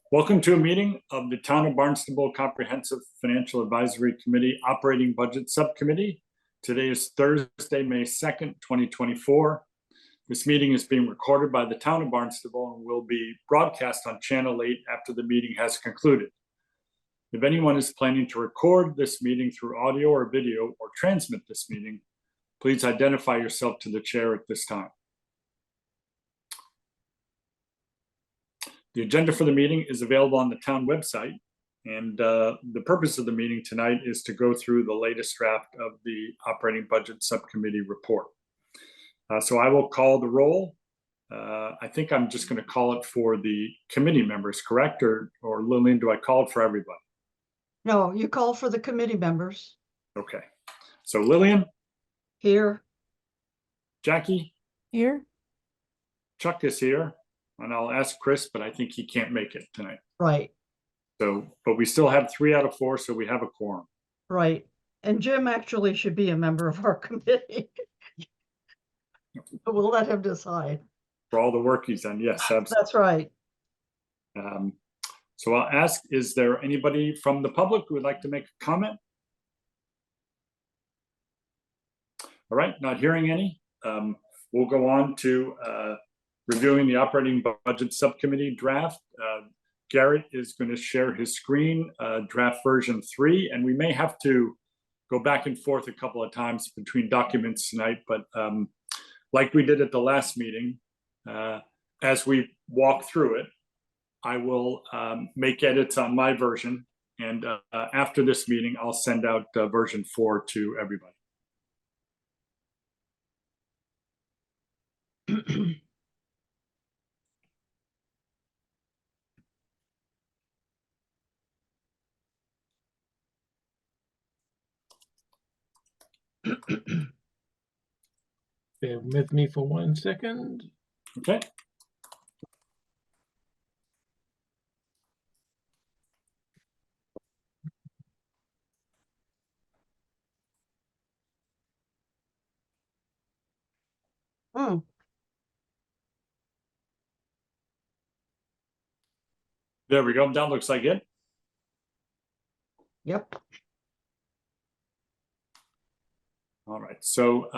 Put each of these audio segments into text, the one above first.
Welcome to a meeting of the Town of Barnstable Comprehensive Financial Advisory Committee Operating Budget Subcommittee. Today is Thursday, May 2nd, 2024. This meeting is being recorded by the Town of Barnstable and will be broadcast on Channel 8 after the meeting has concluded. If anyone is planning to record this meeting through audio or video or transmit this meeting, please identify yourself to the chair at this time. The agenda for the meeting is available on the town website, and the purpose of the meeting tonight is to go through the latest draft of the Operating Budget Subcommittee report. So I will call the roll. I think I'm just going to call it for the committee members, correct? Or Lillian, do I call it for everybody? No, you call for the committee members. Okay. So Lillian? Here. Jackie? Here. Chuck is here. And I'll ask Chris, but I think he can't make it tonight. Right. So, but we still have 3 out of 4, so we have a quorum. Right. And Jim actually should be a member of our committee. But we'll let him decide. For all the work he's done, yes, absolutely. That's right. So I'll ask, is there anybody from the public who would like to make a comment? All right, not hearing any. We'll go on to reviewing the Operating Budget Subcommittee draft. Garrett is going to share his screen, draft version 3, and we may have to go back and forth a couple of times between documents tonight, but like we did at the last meeting, as we walk through it, I will make edits on my version, and after this meeting, I'll send out version 4 to everybody. Bear with me for 1 second. Okay. There we go. That looks like it. Yep. All right. So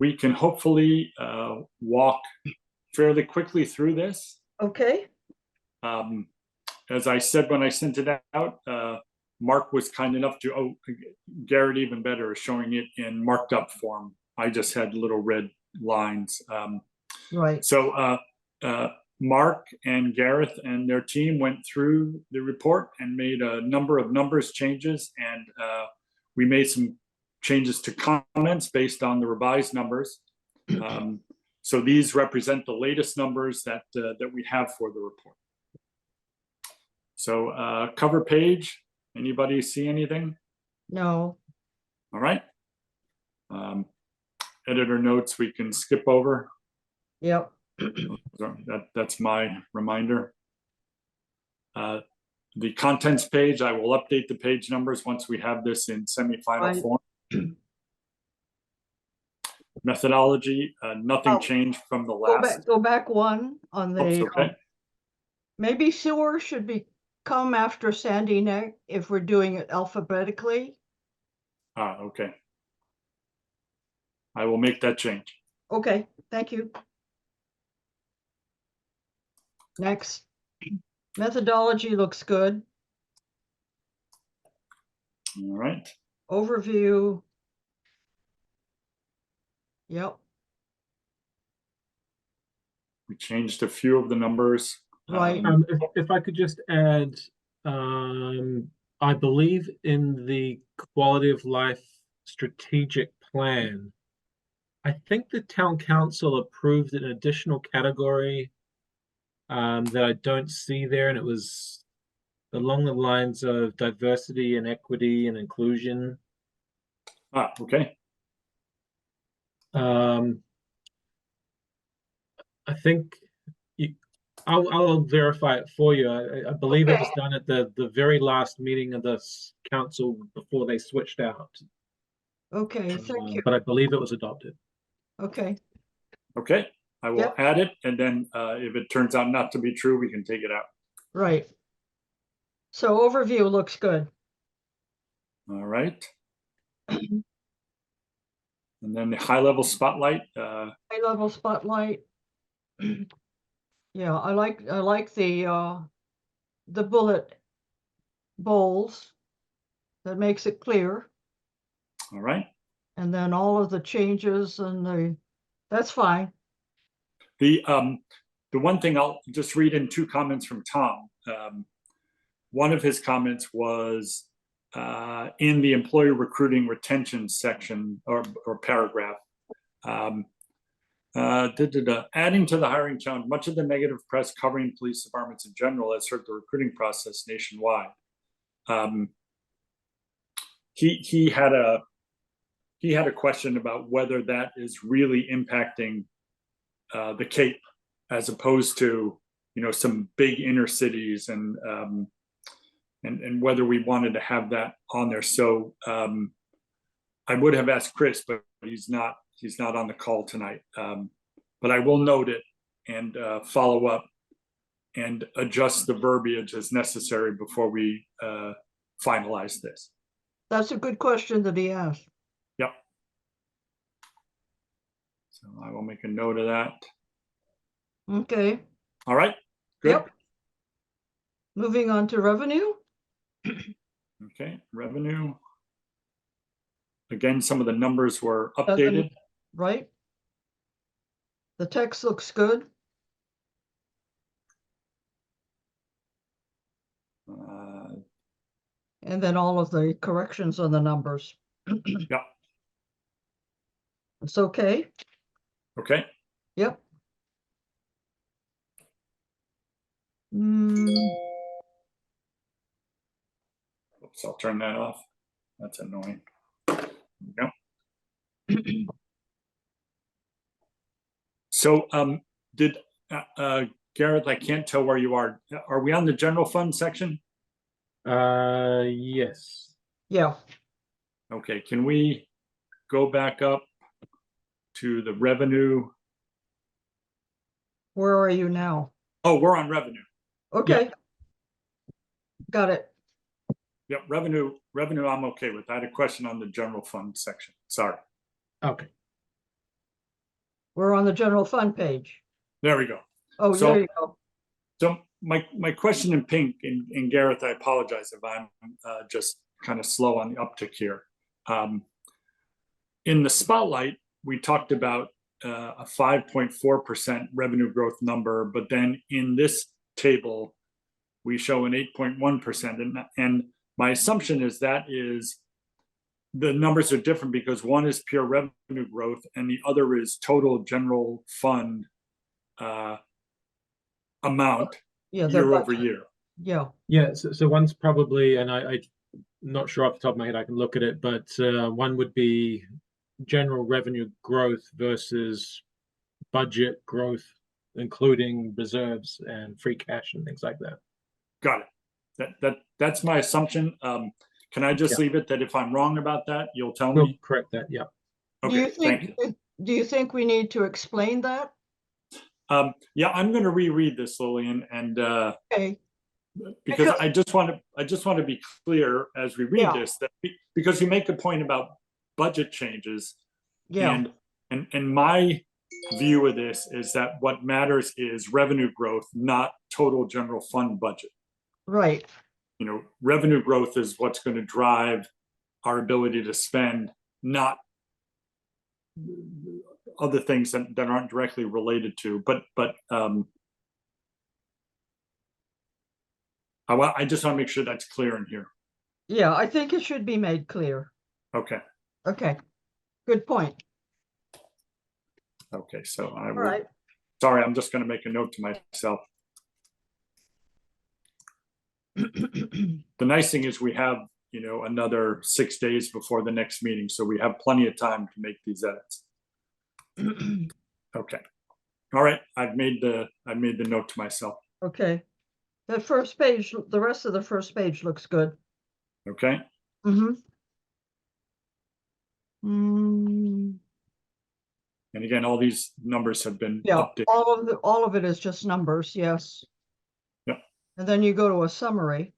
we can hopefully walk fairly quickly through this. Okay. As I said when I sent it out, Mark was kind enough to, Garrett even better, is showing it in marked up form. I just had little red lines. Right. So Mark and Gareth and their team went through the report and made a number of numbers changes, and we made some changes to comments based on the revised numbers. So these represent the latest numbers that we have for the report. So cover page, anybody see anything? No. All right. Editor notes we can skip over. Yep. That's my reminder. The contents page, I will update the page numbers once we have this in semi-final form. Methodology, nothing changed from the last. Go back one on the. Okay. Maybe sewer should come after Sandy Neck if we're doing it alphabetically. Okay. I will make that change. Okay, thank you. Next, methodology looks good. All right. Overview. Yep. We changed a few of the numbers. Right. If I could just add, I believe in the quality of life strategic plan, I think the town council approved an additional category that I don't see there, and it was along the lines of diversity and equity and inclusion. Okay. I think I'll verify it for you. I believe it was done at the very last meeting of the council before they switched out. Okay, thank you. But I believe it was adopted. Okay. Okay. I will Yep. add it, and then if it turns out not to be true, we can take it out. Right. So overview looks good. All right. And then the high-level spotlight, High level spotlight. Yeah, I like the bullet bowls. That makes it clear. all right. And then all of the changes and that's fine. The one thing I'll just read in 2 comments from Tom. One of his comments was in the employee recruiting retention section or paragraph. Adding to the hiring challenge, much of the negative press covering police departments in general has hurt the recruiting process nationwide. He had a question about whether that is really impacting the Cape, as opposed to, you know, some big inner cities, and whether we wanted to have that on there. So I would have asked Chris, but he's not on the call tonight. But I will note it and follow up and adjust the verbiage as necessary before we finalize this. That's a good question that he asked. Yep. So I will make a note of that. Okay. All right. Good. Yep. Moving on to revenue. Okay. Revenue. Again, some of the numbers were updated. Right. The text looks good. And then all of the corrections on the numbers. Yep. It's okay. Okay. Yep. Oops, I'll turn that off. That's annoying. Yep. So, did Garrett? I can't tell where you are. Are we on the general fund section? Yes. Yeah. Okay. Can we go back up to the revenue? Where are you now? Oh, we're on revenue. Okay. Got it. Yep. Revenue. I'm okay with. I had a question on the general fund section. Sorry. Okay. We're on the general fund page. There we go. Oh, So- there you go. So my question in pink, and Gareth, I apologize if I'm just kind of slow on the uptick here. In the spotlight, we talked about a 5.4% revenue growth number, but then in this table, we show an 8.1%. And my assumption is that is the numbers are different because one is pure revenue growth and the other is total general fund amount Yeah. year over year. Yeah. Yeah, so one's probably, and I'm not sure off the top of my head, I can look at it, but one would be general revenue growth versus budget growth, including reserves and free cash and things like that. Got it. That's my assumption. Can I just leave it that if I'm wrong about that, you'll tell We'll me? correct that, yeah. Okay, thank you. Do you think we need to explain that? Yeah, I'm going to reread this, Lillian, and Okay. because I just want to be clear as we read Yeah. this that because you make a point about budget changes, Yeah. and my view of this is that what matters is revenue growth, not total general fund budget. Right. You know, revenue growth is what's going to drive our ability to spend, not other things that aren't directly related to. But I just want to make sure that's clear in here. Yeah, I think it should be made clear. Okay. Okay. Good point. Okay. So I All will. right. Sorry, I'm just going to make a note to myself. The nice thing is we have, you know, another 6 days before the next meeting, so we have plenty of time to make these edits. Okay. All right. I've made the note to myself. Okay. That first page, the rest of the first page looks good. Okay. Mm-hmm. And again, all these numbers have been Yeah, updated. all of it is just numbers, yes. Yep. And then you go to a summary,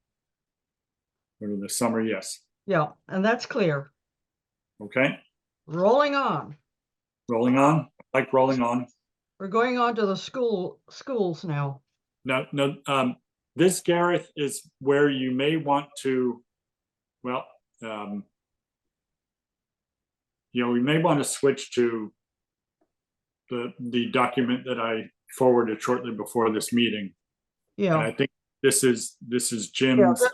Go to the summary, yes. yeah, and that's clear. Okay, Rolling on. rolling on, like rolling on. We're going on to the schools now. No, no, this, Gareth, is where you may want to, well, we may want to switch to the document that I forwarded shortly before this meeting. And Yeah, I think this is yeah, Jim's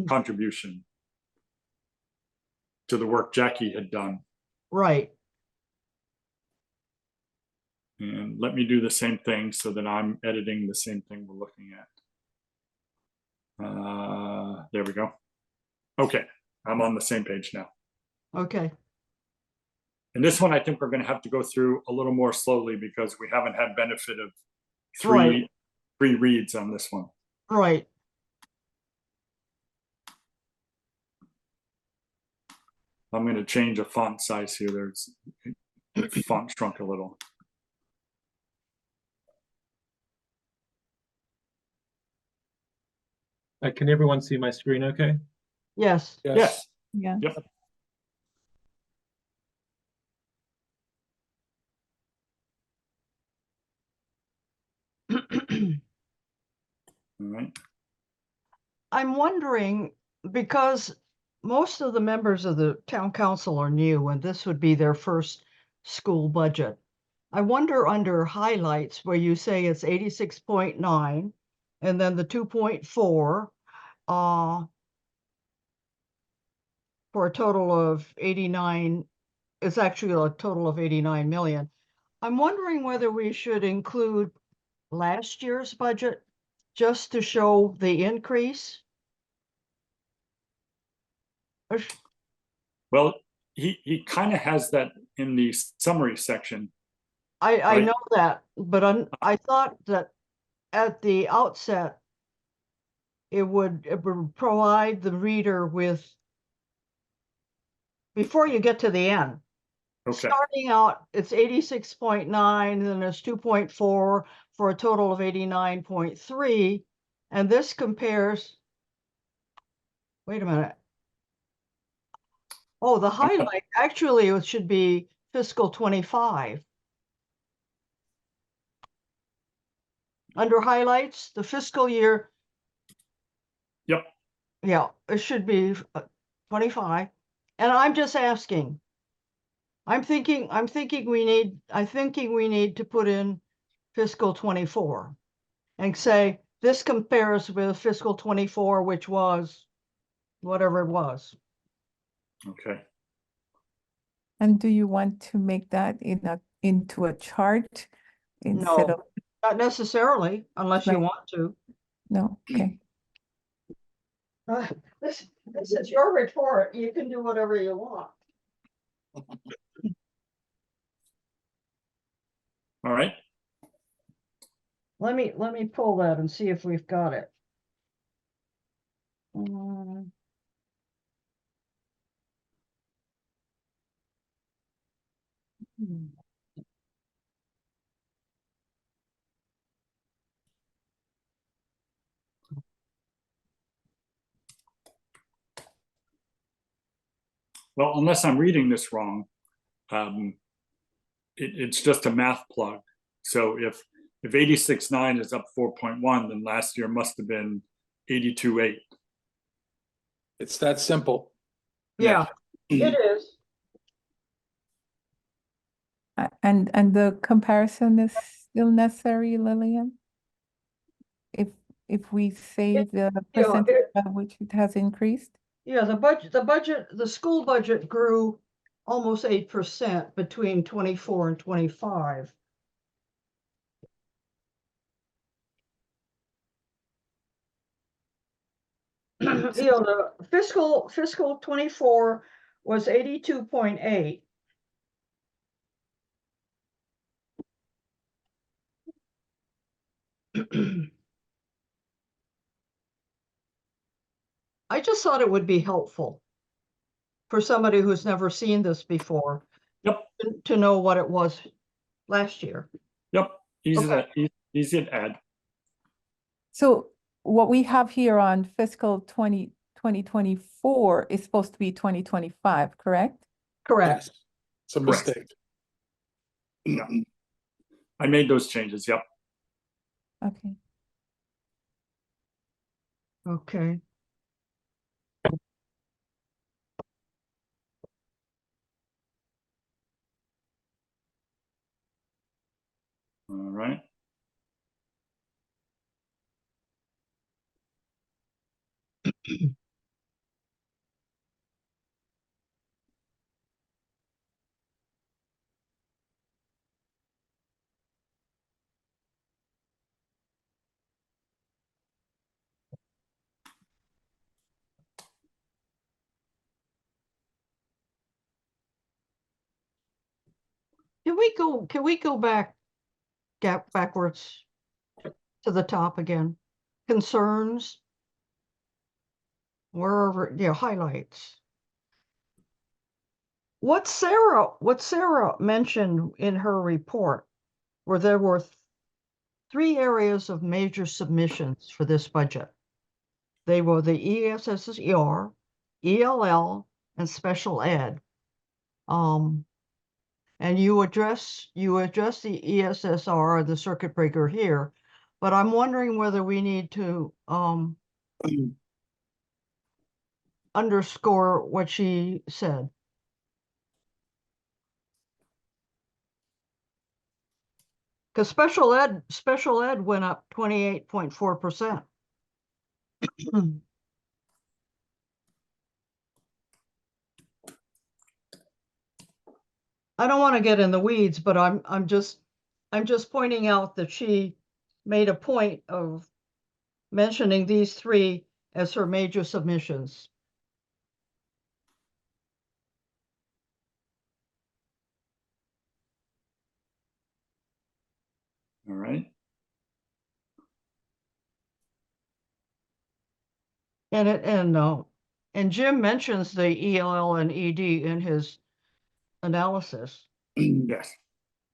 contribution to the work Jackie had done. right. And let me do the same thing so that I'm editing the same thing we're looking at. There we go. Okay, I'm on the same page now. Okay, And this one, I think we're going to have to go through a little more slowly because we haven't had benefit of Right. three reads on this one. right. I'm going to change a font size here. There's the font shrunk a little. Can everyone see my screen okay? Yes. Yes. Yeah. Yep. All right. I'm wondering, because most of the members of the town council are new, and this would be their first school budget. I wonder under highlights where you say it's 86.9 and then the 2.4 for a total of 89, it's actually a total of 89 million. I'm wondering whether we should include last year's budget just to show the increase. Well, he kind of has that in the summary section. I Right. know that, but I thought that at the outset, it would provide the reader with, before you get to the end. Okay. Starting out, it's 86.9, then there's 2.4 for a total of 89.3. And this compares, wait a minute. Oh, the highlight, actually, it should be fiscal 25. Under highlights, the fiscal year. Yep. Yeah, it should be 25. And I'm just asking. I'm thinking we need to put in fiscal 24 and say this compares with fiscal 24, which was whatever it was. Okay. And do you want to make that into a chart instead No, of, not necessarily, unless you Right. want to. no? Okay. This is your report. You can do whatever you want. All right. Let me pull that and see if we've got it. Well, unless I'm reading this wrong, it's just a math plug. So if 86.9 is up 4.1, then last year must have been 82.8. It's that simple. Yeah, it is. And the comparison is still necessary, Lillian? If we say the percentage by which it has increased? Yeah, the school budget grew almost 8% between 24 and 25. The fiscal 24 was 82.8. I just thought it would be helpful for somebody who's never seen this before. Yep. To know what it was last year. Yep, easy to, Okay. easy to add. So what we have here on fiscal 2024 is supposed to be 2025, correct? Correct. Yes, it's a Correct. mistake. Yeah. I made those changes, yep. Okay. Okay. All right. Can we go backwards to the top again? Concerns? Wherever, yeah, highlights. What Sarah mentioned in her report, where there were three areas of major submissions for this budget. They were the ESSER, ELL, and special ed. And you address the ESSR, the circuit breaker here, but I'm wondering whether we need to underscore what she said. Because special ed went up 28.4%. I don't want to get in the weeds, but I'm just pointing out that she made a point of mentioning these three as her major submissions. All right. And Jim mentions the ELL and ED in his analysis. Yes.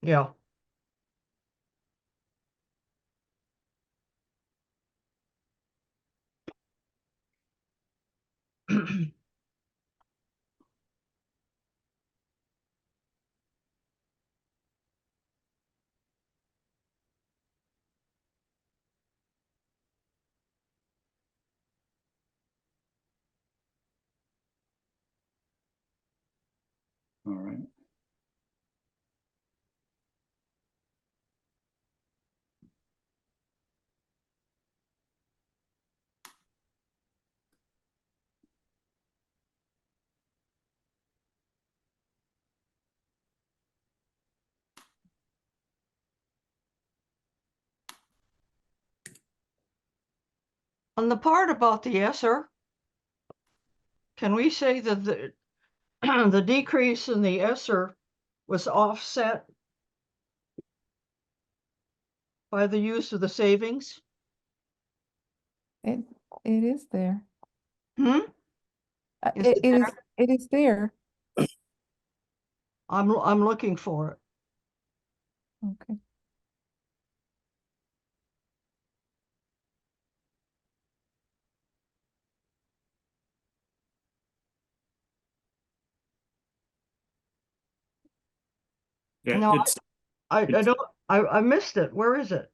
Yeah. All right. On the part about the ESSER, can we say that the the decrease in the ESSER was offset by the use of the savings? It is there. Hmm? Is it It is there. I'm looking for it. Okay. Yeah, No, it's I it's- don't, I missed it. Where is it?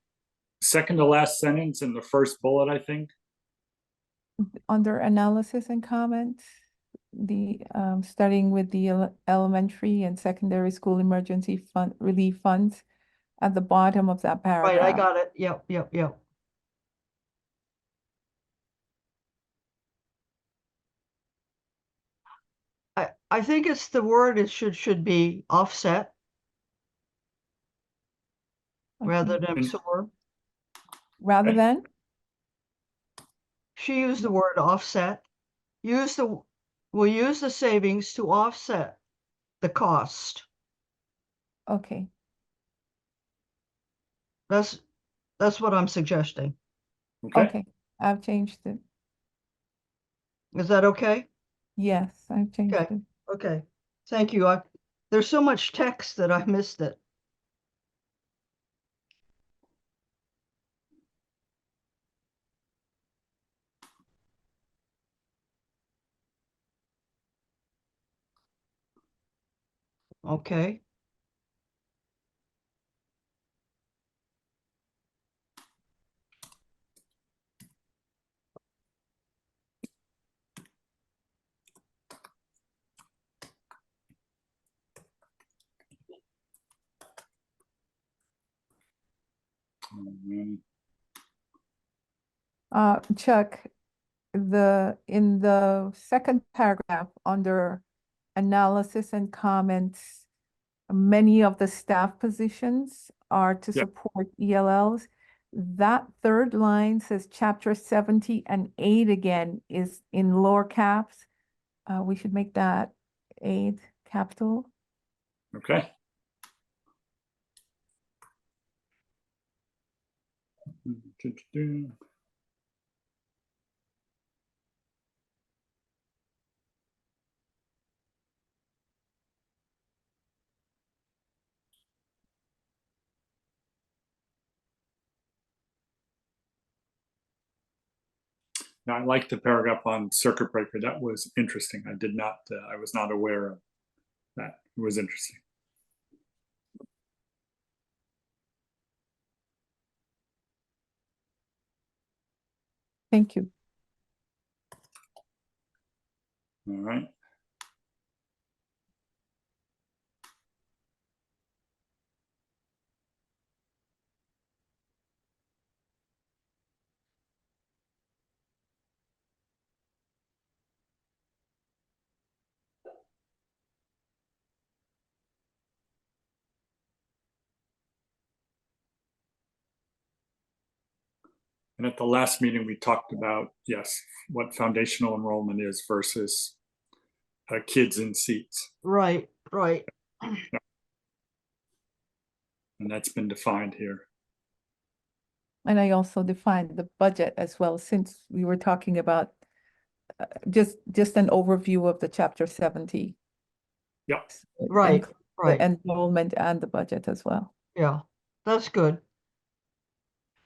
second to last sentence in the first bullet, I think. Under analysis and comments, the starting with the elementary and secondary school emergency fund relief funds at the bottom of that Right, I paragraph. got it. Yep. I think it's the word it should be offset rather Okay. than And- absorb. Rather Okay. than, She used the word offset. We'll use the savings to offset the cost. okay, That's what I'm suggesting. Okay. okay, I've changed it. Is that okay? Yes, I've changed Okay. it. Okay. Thank you. There's so much text that I missed it. Okay. Chuck, in the second paragraph under analysis and comments, many of the staff positions are to Yep. support ELLs. That third line says chapter 70 and 8 again is in lower caps. We should make that 8 capital. Okay. Now, I like the paragraph on circuit breaker. That was interesting. I was not aware of that. It was interesting. Thank you. All right. And at the last meeting, we talked about, yes, what foundational enrollment is versus kids in seats. Right, right. And that's been defined here. And I also defined the budget as well, since we were talking about just an overview of the chapter 70. Yep. So it Right, includes right. the enrollment and the budget as well. Yeah, that's good.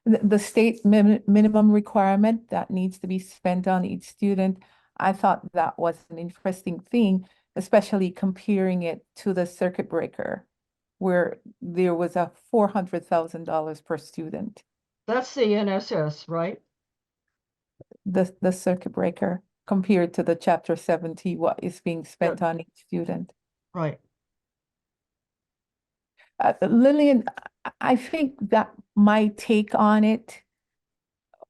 The state minimum requirement that needs to be spent on each student, I thought that was an interesting thing, especially comparing it to the circuit breaker, where there was a $400,000 per student. That's the NSS, right? The circuit breaker compared to the chapter 70, what is being spent on each student. Right. Lillian, I think that my take on it,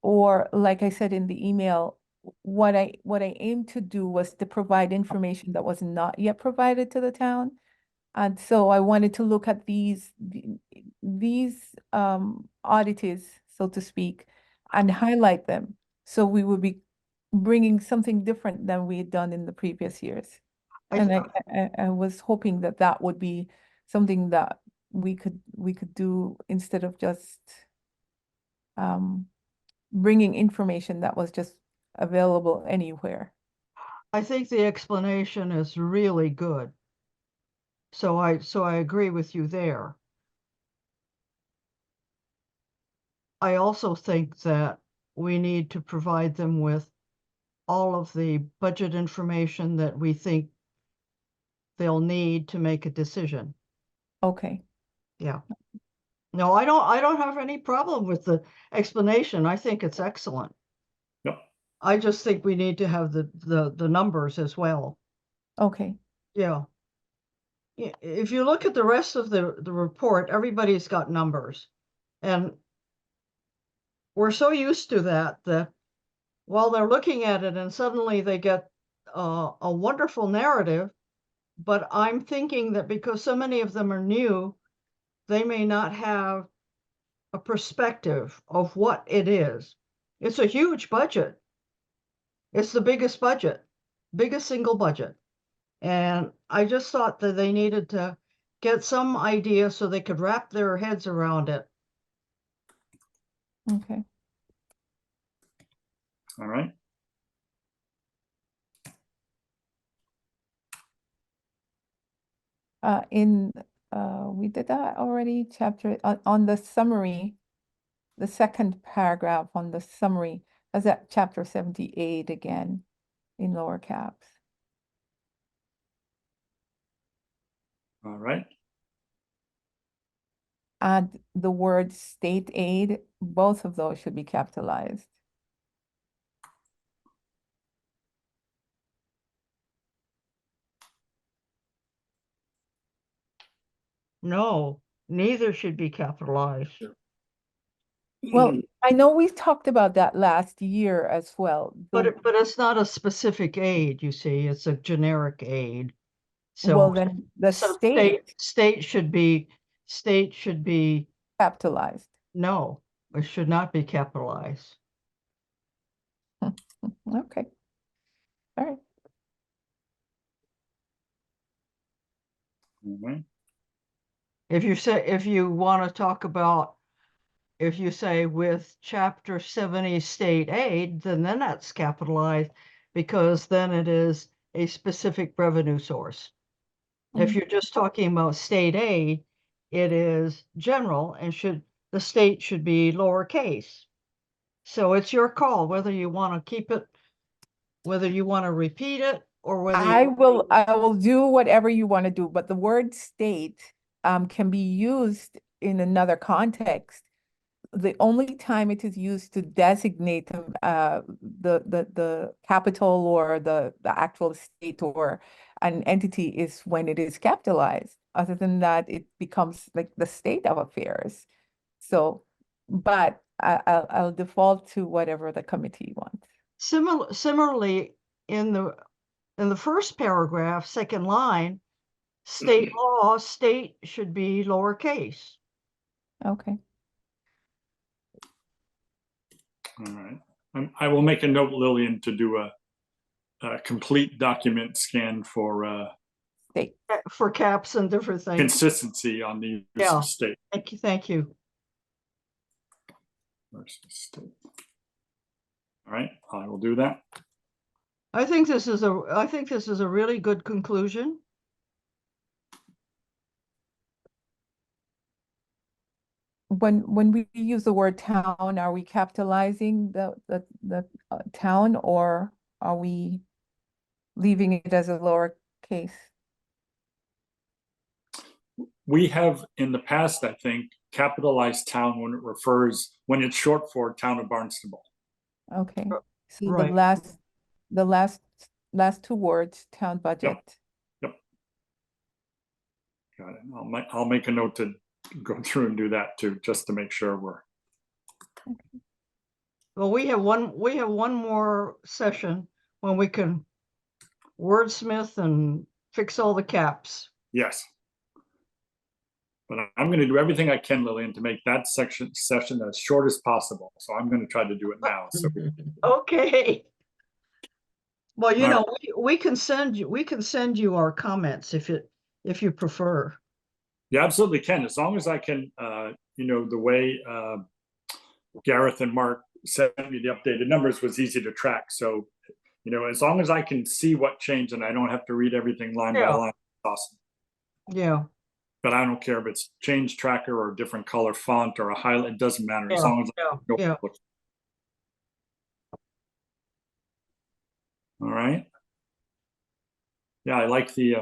or like I said in the email, what I aimed to do was to provide information that was not yet provided to the town. And so I wanted to look at these oddities, so to speak, and highlight them. So we would be bringing something different than we had done in the previous years. And I was hoping that that would be something that we could do instead of just bringing information that was just available anywhere. I think the explanation is really good. So I agree with you there. I also think that we need to provide them with all of the budget information that we think they'll need to make a decision. Okay. Yeah. No, I don't have any problem with the explanation. I think it's excellent. Yep. I just think we need to have the numbers as well. Okay. Yeah. If you look at the rest of the report, everybody's got numbers. And we're so used to that while they're looking at it and suddenly they get a wonderful narrative, but I'm thinking that because so many of them are new, they may not have a perspective of what it is. It's a huge budget. It's the biggest single budget. And I just thought that they needed to get some idea so they could wrap their heads around it. Okay. All right. We did that already, chapter on the summary, the second paragraph on the summary, is that chapter 78 again in lower caps. All right, Add the word state aid, both of those should be capitalized. No, neither should be capitalized. Well, I know we talked about that last year as well. But it's not a specific aid, you see, it's a generic aid. Well, So, then the so state state should be, capitalized. no, it should not be capitalized. Okay. All right. all right. If you say, if you want to talk about, if you say with chapter 70 state aid, then that's capitalized because then it is a specific revenue source. If you're just talking about state aid, it is general and the state should be lowercase. So it's your call whether you want to keep it, whether you want to repeat it or whether I will do whatever you want to do, but the word state can be used in another context. The only time it is used to designate the capital or the actual state or an entity is when it is capitalized. Other than that, it becomes like the state of affairs. So, but I'll default to whatever the committee wants. Similarly, in the first paragraph, second line, state law, state should be lowercase. Okay. All right. I will make a note, Lillian, to do a complete document scan for State. For caps and different things. consistency on the use Yeah. of state Thank you. versus state. All right, I will do that. I think this is a really good conclusion. When we use the word town, are we capitalizing the town, or are we leaving it as a lowercase? We have in the past, I think, capitalized town when it's short for town of Barnstable. Okay, so right. the last two words, town budget. Got it. I'll make a note to go through and do that too, just to make sure we're. Well, we have one more session when we can wordsmith and fix all the caps. Yes. But I'm going to do everything I can, Lillian, to make that session as short as possible. So I'm going to try to do it now. So Okay. Well, All right. we can send you our comments if you prefer. You absolutely can, as long as I can, the way Gareth and Mark sent me the updated numbers was easy to track. So, as long as I can see what changed and I don't have to read everything line by line, it's awesome. Yeah. But I don't care if it's change tracker or a different color font or a highlight, it doesn't matter, as long as I know yeah. All right. Yeah, I like the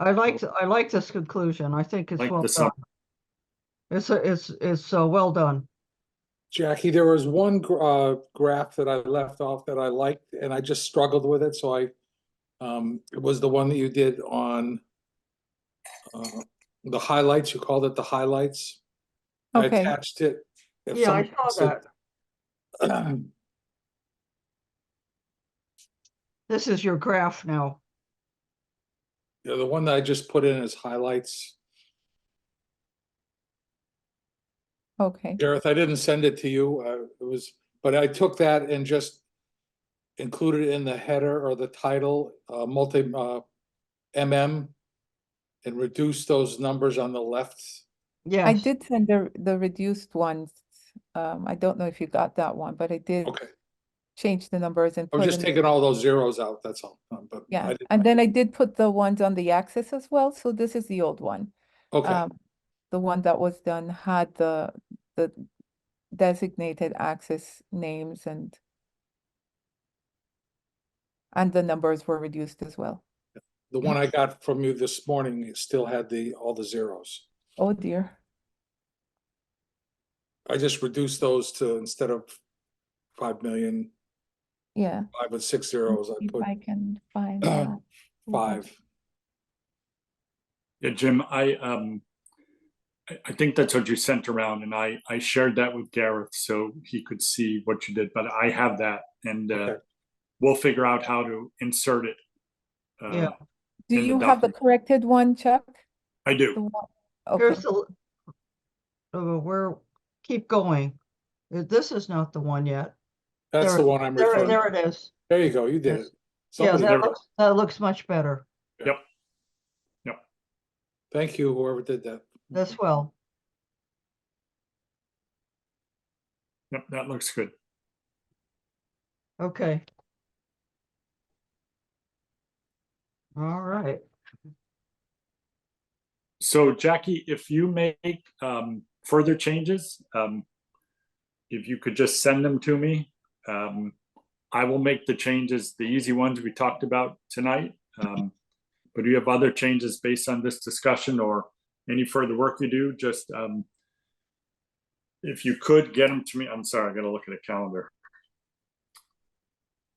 I like this conclusion. I think it's like well the done. It's well done. Jackie, there was one graph that I left off that I liked, and I just struggled with it. So it was the one that you did on the highlights. You called it the highlights. I Okay. attached it. If Yeah, I someone saw that. said- This is your graph now. Yeah, the one that I just put in as highlights. Okay. Gareth, I didn't send it to you. But I took that and just included it in the header or the title, MM, and reduced those numbers on the left. Yes. I did send the reduced ones. I don't know if you got that one, but I did Okay, change the numbers and I was put just in. taking all those zeros out, that's all. But Yeah, I didn't- and then I did put the ones on the axis as well, so this is the old one. Okay, The one that was done had the designated axis names and the numbers were reduced as well. The one I got from you this morning, it still had all the zeros. Oh dear. I just reduced those to, instead of 5 million, Yeah. 5 with 6 zeros, I If put I can find that. 5. Yeah, Jim, I think that's what you sent around, and I shared that with Gareth so he could see what you did, but I have that, and Okay. we'll figure out how to insert it. Yeah. Do in the you have the document. corrected one, Chuck? I The do. one- Okay, Here's the, keep going. This is not the one yet. That's the one I'm referring. There it is. There you go, you did Yes. it. Yeah, Somebody, that looks much better Yep. thank you, whoever did that. as well. Yep, that looks good. Okay. All right. So Jackie, if you make further changes, if you could just send them to me, I will make the changes, the easy ones we talked about tonight. But do you have other changes based on this discussion or any further work you do? Just if you could get them to me, I'm sorry, I gotta look at a calendar.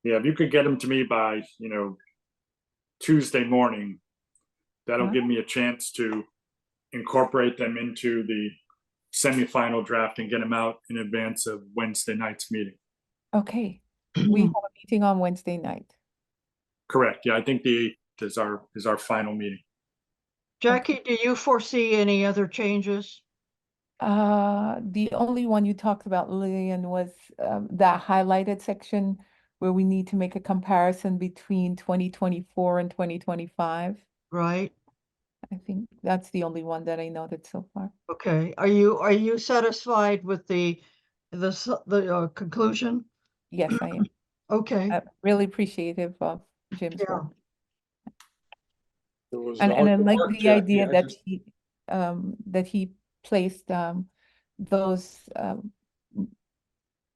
Yeah, if you could get them to me by, Tuesday morning, that'll give me a chance to incorporate them into the semifinal draft and get them out in advance of Wednesday night's meeting. okay. We have a meeting on Wednesday night. Correct. Yeah, I think the 8th is our final meeting. Jackie, do you foresee any other changes? The only one you talked about, Lillian, was that highlighted section where we need to make a comparison between 2024 and 2025. Right? I think that's the only one that I noted so far. Okay. Are you satisfied with the conclusion? Yes, I am. Okay. Really appreciative of Jim's Yeah. work. There was And all I the like work, the Jackie, idea I that just- he placed those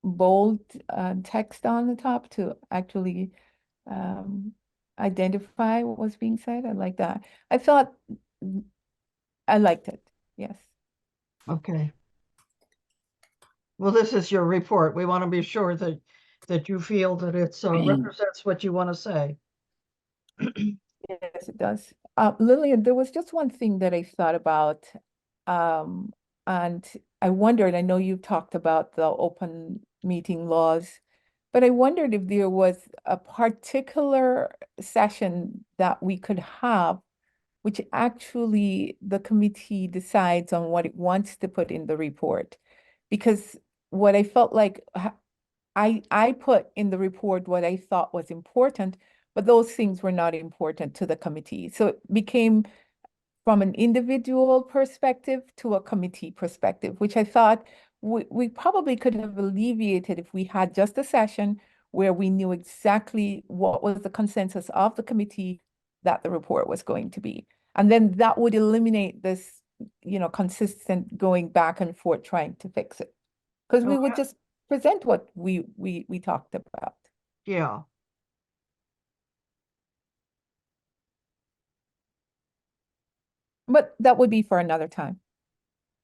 bold text on the top to actually identify what was being said. I like that. I liked it. Yes. Okay. Well, this is your report. We want to be sure that you feel that it's represents what you want to say. Yes, it does. Lillian, there was just one thing that I thought about, and I wondered, I know you talked about the open meeting laws, but I wondered if there was a particular session that we could have, which actually the committee decides on what it wants to put in the report. Because what I felt like, I put in the report what I thought was important, but those things were not important to the committee. So it became from an individual perspective to a committee perspective, which I thought we probably could have alleviated if we had just a session where we knew exactly what was the consensus of the committee that the report was going to be. And then that would eliminate this, consistent going back and forth trying to fix it. Because we would just present what we talked about. Yeah. But that would be for another time.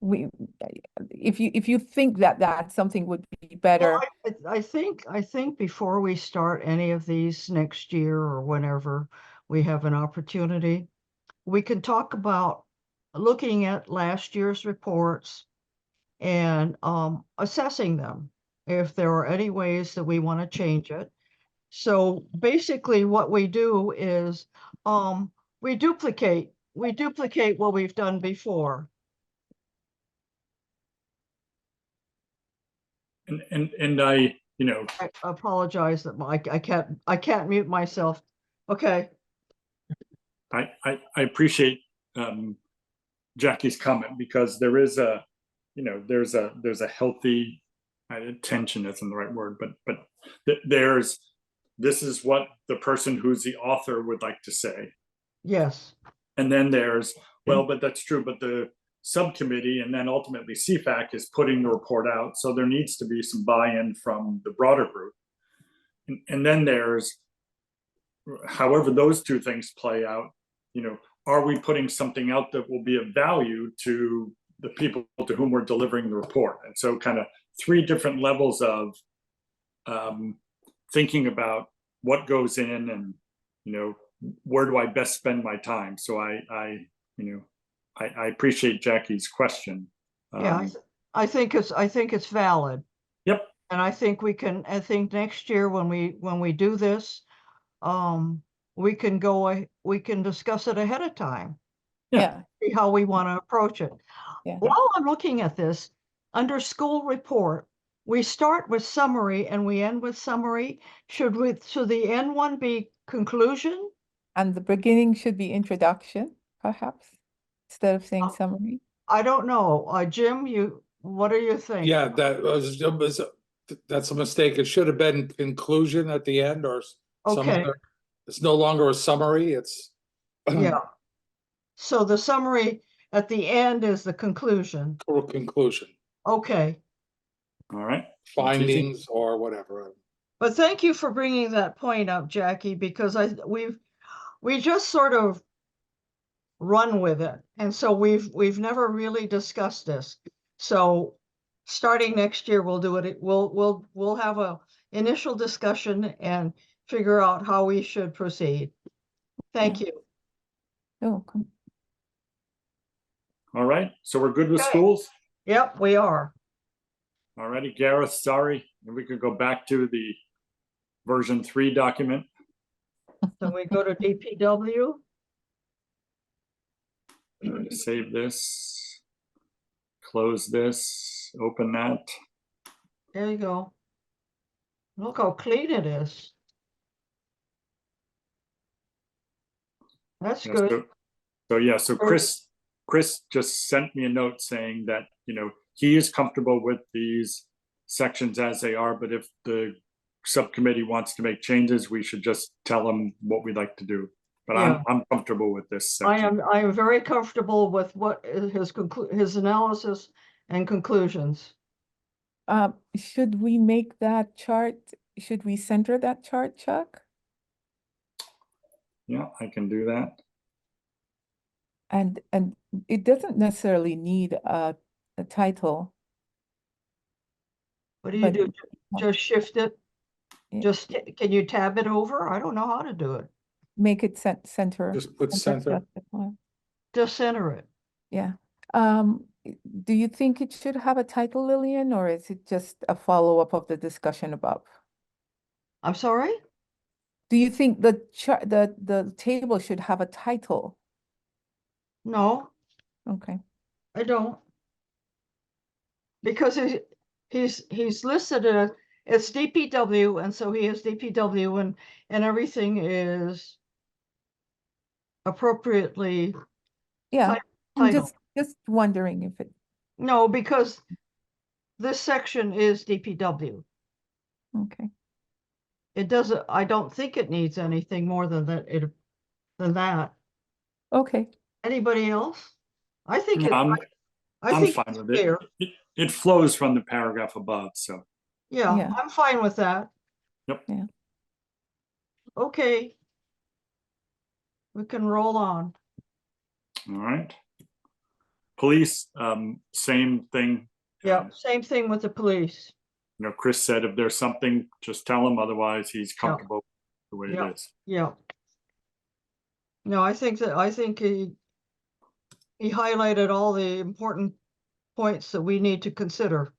If you think that something would be better. Well, I think before we start any of these next year or whenever we have an opportunity, we can talk about looking at last year's reports and assessing them if there are any ways that we want to change it. So basically what we do is we duplicate what we've done before. And I, I apologize that I can't mute myself. Okay. I appreciate Jackie's comment because there is there's a healthy tension isn't the right word, but this is what the person who's the author would like to say. Yes. And then there's, well, but that's true, but the subcommittee and then ultimately CFAC is putting the report out. So there needs to be some buy-in from the broader group. And then there's, however those two things play out, are we putting something out that will be of value to the people to whom we're delivering the report? And so kind of 3 different levels of thinking about what goes in and, where do I best spend my time? So I appreciate Jackie's question. Yeah, I think it's valid. Yep. And I think next year when we do this, we can discuss it ahead of time, Yeah, see how we want to approach it. yeah. While I'm looking at this, under school report, we start with summary and we end with summary. Should the end one be conclusion? And the beginning should be introduction, perhaps, instead of saying Oh. summary. I don't know. Jim, what do you think? Yeah, that's a mistake. It should have been conclusion at the end or some Okay. other. It's no longer a summary, it's. Yeah. So the summary at the end is the conclusion. Conclusion, Okay. All right. findings or whatever. But thank you for bringing that point up, Jackie, because we just sort of run with it. And so we've never really discussed this. So starting next year, we'll do it. We'll have a initial discussion and figure out how we should proceed. Thank you. You're welcome. All right. So we're good with Okay. schools? Yep, we are. All righty, Gareth, sorry. And we could go back to the version 3 document. So we go to DPW. I'm going to save this, close this, open that. There you go. Look how clean it is. That's Yeah, good. so Chris just sent me a note saying that, he is comfortable with these sections as they are, but if the subcommittee wants to make changes, we should just tell them what we'd like to do. But Yeah. I'm comfortable with this I section. am very comfortable with what his analysis and conclusions. Should we make that chart, should we center that chart, Chuck? Yeah, I can do that. And it doesn't necessarily need a title. What do you But- do? Just shift it? Yeah. Can you tab it over? I don't know how to do it. Make it center. Just put center. Just center it. Yeah. Do you think it should have a title, Lillian, or is it just a follow-up of the discussion above? I'm sorry? Do you think the chart, the table should have a title? No, Okay. I don't. Because he's listed it's DPW, and so he has DPW and everything is appropriately. Yeah, I'm titled. just wondering if it, No, because this section is DPW. okay. It doesn't, I don't think it needs anything more than that. Okay, Anybody else? I think it, I'm I think fine it's with it. clear. It flows from the paragraph above, so. Yeah, Yeah. I'm fine with that. Yep. Yeah. Okay. We can roll on. All right. Police, same thing. Yeah, same thing with the police. Chris said if there's something, just tell him, otherwise he's comfortable the way Yeah. it is. Yeah. No, I think he highlighted all the important points that we need to consider.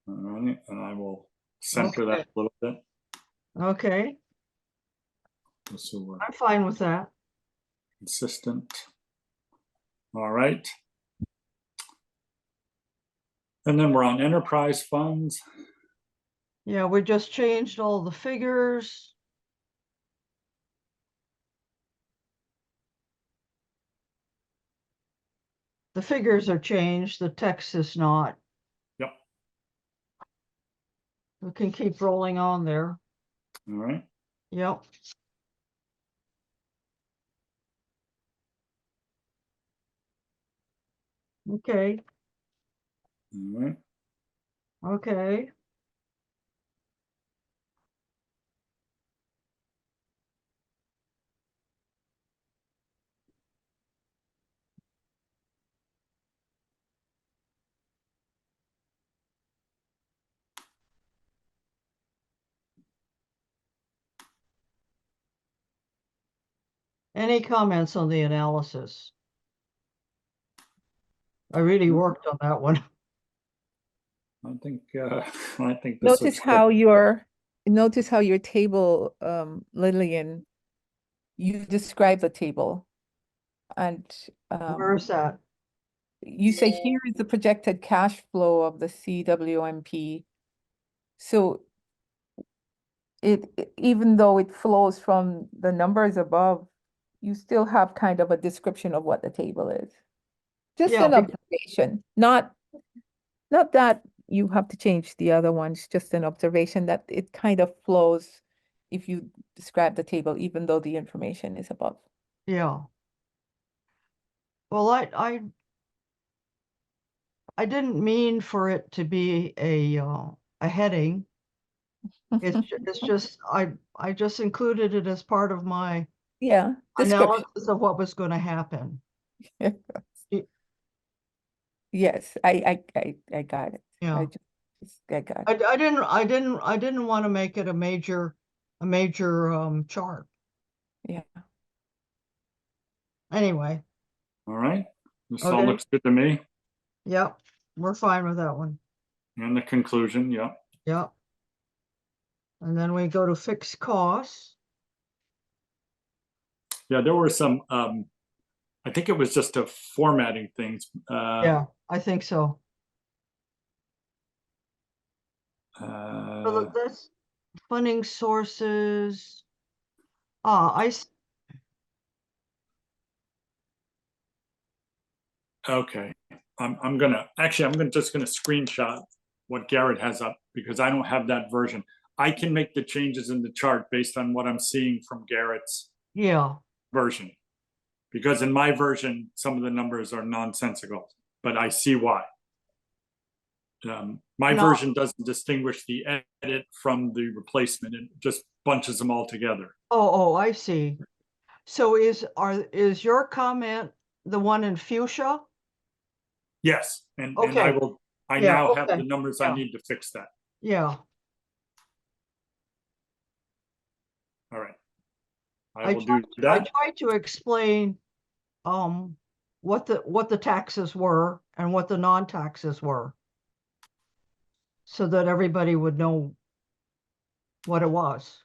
All right, and I will center that Okay. a little bit. Okay, So we're I'm fine with that. consistent. All right. And then we're on enterprise funds. Yeah, we just changed all the figures. The figures are changed, the text is not. Yep. We can keep rolling on there. All right. Yep. Okay, All right. okay. Any comments on the analysis? I really worked on that one. I think this Notice looks good. how your table, Lillian, you describe the table. And Where's that? you say here is the projected cash flow of the CWMP. So even though it flows from the numbers above, you still have kind of a description of what the table is. Just Yeah, an observation, not that you have to change the other ones, just an observation that it kind of flows if you describe the table, even though the information is above. Yeah. Well, I didn't mean for it to be a heading. It's just, I just included it as part of my Yeah, description. analysis of what was going to happen. Yes, I got it. Yeah. I got it. I didn't want to make it a major chart. Yeah. Anyway, All right, this all Okay. looks good to me. yep, we're fine with that one. And the conclusion, yeah. Yep. And then we go to fixed costs. Yeah, there were some, I think it was just a formatting things. Yeah, I think so. So that's funding sources. Okay, I'm just gonna screenshot what Garrett has up because I don't have that version. I can make the changes in the chart based on what I'm seeing from Garrett's Yeah, version. Because in my version, some of the numbers are nonsensical, but I see why. My No. version doesn't distinguish the edit from the replacement. It just bunches them all together. oh, I see. So is your comment the one in fuchsia? Yes, and I Okay. will, I Yeah, now have okay. the numbers I Yeah. need to fix that. Yeah, All right. I I will do I that. tried to explain what the taxes were and what the non-taxes were, so that everybody would know what it was.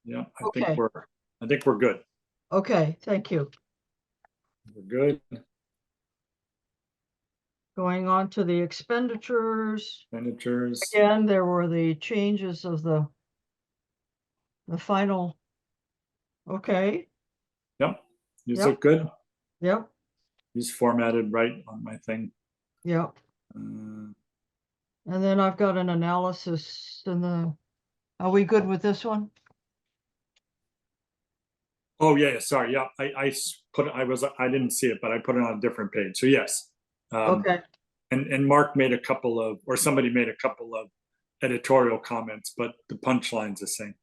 Yeah, Okay. I think we're good. Okay, thank you. We're good. Going on to the expenditures. Expenditures. Again, there were the changes of the final. Okay, Yep. These Yep. look good. yep, These formatted right on my thing. yep. Uh, And then I've got an analysis in the, are we good with this one? Oh, yeah, sorry. Yeah, I didn't see it, but I put it on a different page. So yes. Okay, And Mark made a couple of, or somebody made a couple of editorial comments, but the punchline's the same.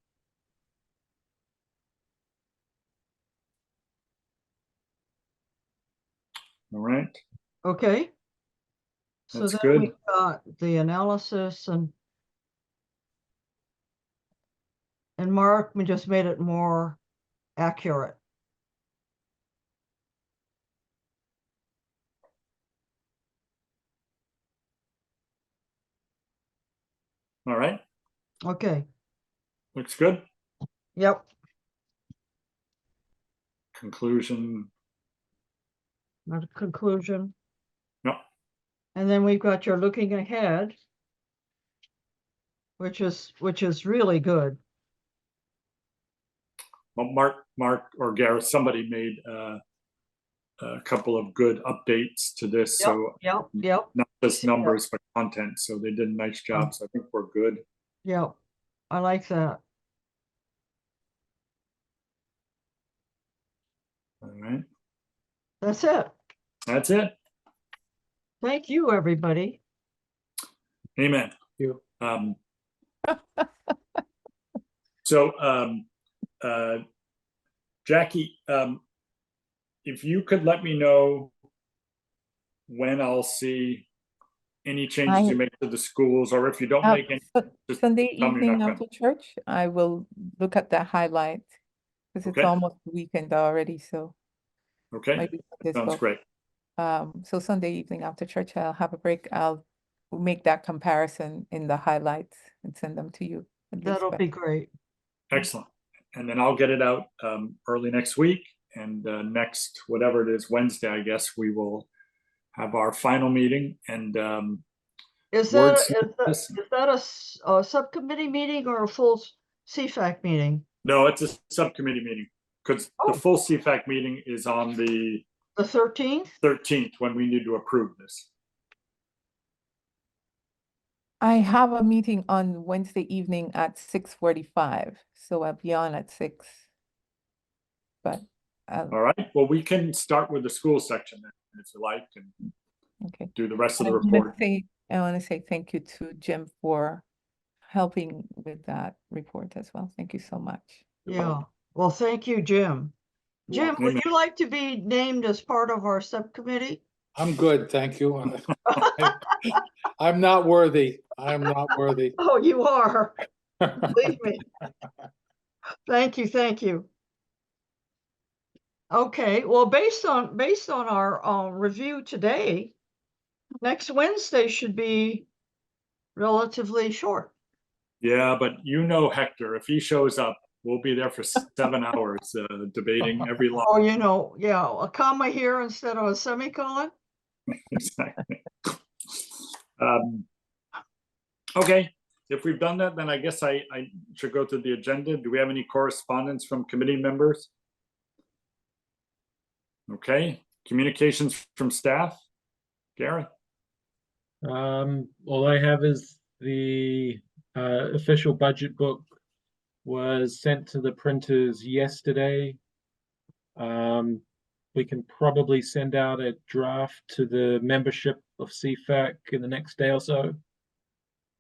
All right, okay. So That's then good. we got the analysis and Mark, we just made it more accurate. All right, Okay, looks good. yep, Conclusion. not a conclusion. No, And then we've got your looking ahead, which is really good. well, Mark or Gareth, somebody made a couple of good updates to this. Yep, So yep, not just see that. numbers, but content. So they did a nice job. So I think we're good. yep. I like that. All right, That's it. that's it. Thank you, everybody. Amen. You. So, Jackie, if you could let me know when I'll see any changes you make to the schools, or if you don't make any, just Sunday tell me you're evening not after church, I will look at the highlight because it's Okay. almost weekend already, so Okay, might be sounds difficult. great. So Sunday evening after church, I'll have a break. I'll make that comparison in the highlights and send them to you. at least That'll by- be great. Excellent. And then I'll get it out early next week, and next, whatever it is, Wednesday, I guess, we will have our final meeting, and Is that, Words- is that a subcommittee meeting or a full CFAC meeting? no, it's a subcommittee meeting, because the Oh. full CFAC meeting is on the The 13th? 13th, when we need to approve this. I have a meeting on Wednesday evening at 6:45, so I'll be on at 6. But, All right, well, we can start with the school section then, if you like, and okay. do the rest of the I wanna report. I want to say thank you to Jim for helping with that report as well. Thank you so much. Yeah. Well, thank you, Jim. Jim, would Amen. you like to be named as part of our subcommittee? I'm good, thank you. I'm not worthy. I'm not worthy. Oh, you are. Believe me. Thank you, thank you. Okay, well, based on our review today, next Wednesday should be relatively short. Yeah, but you know Hector, if he shows up, we'll be there for 7 hours debating every line. Oh, you know, yeah, a comma here instead of a semicolon. Exactly. Okay, if we've done that, then I guess I should go to the agenda. Do we have any correspondence from committee members? Okay, communications from staff? Gary? All I have is the official budget book was sent to the printers yesterday. We can probably send out a draft to the membership of CFAC in the next day or so.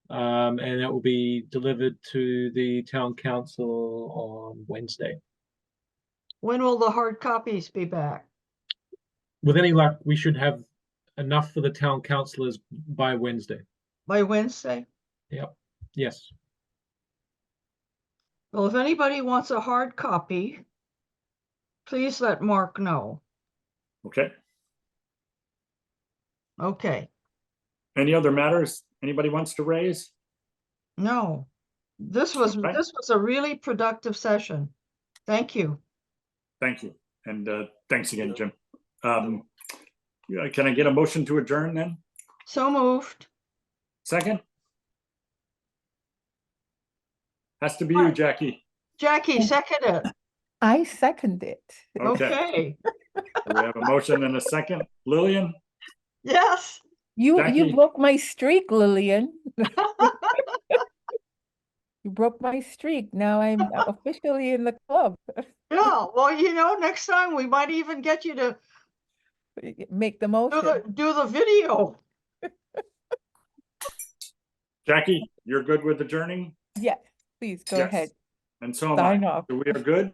And it will be delivered to the town council on Wednesday. When will the hard copies be back? With any luck, we should have enough for the town councillors by Wednesday. By Wednesday? Yep, yes. Well, if anybody wants a hard copy, please let Mark know. Okay, Okay, any other matters anybody wants to raise? no, this was Okay. a really productive session. Thank you. Thank you, and thanks again, Jim. Yeah, can I get a motion to adjourn then? So moved. Second? Has to be you, Jackie. Jackie, second it. I second it. Okay, Okay, so we have a motion and a second. Lillian? yes. You Jackie? broke my streak, Lillian. You broke my streak. Now I'm officially in the club. Yeah, well, you know, next time we might even get you to Make the do motion. the video. Jackie, you're good with adjourning? Yes, please go Yes. ahead. And so am I. Sign off. So we are good.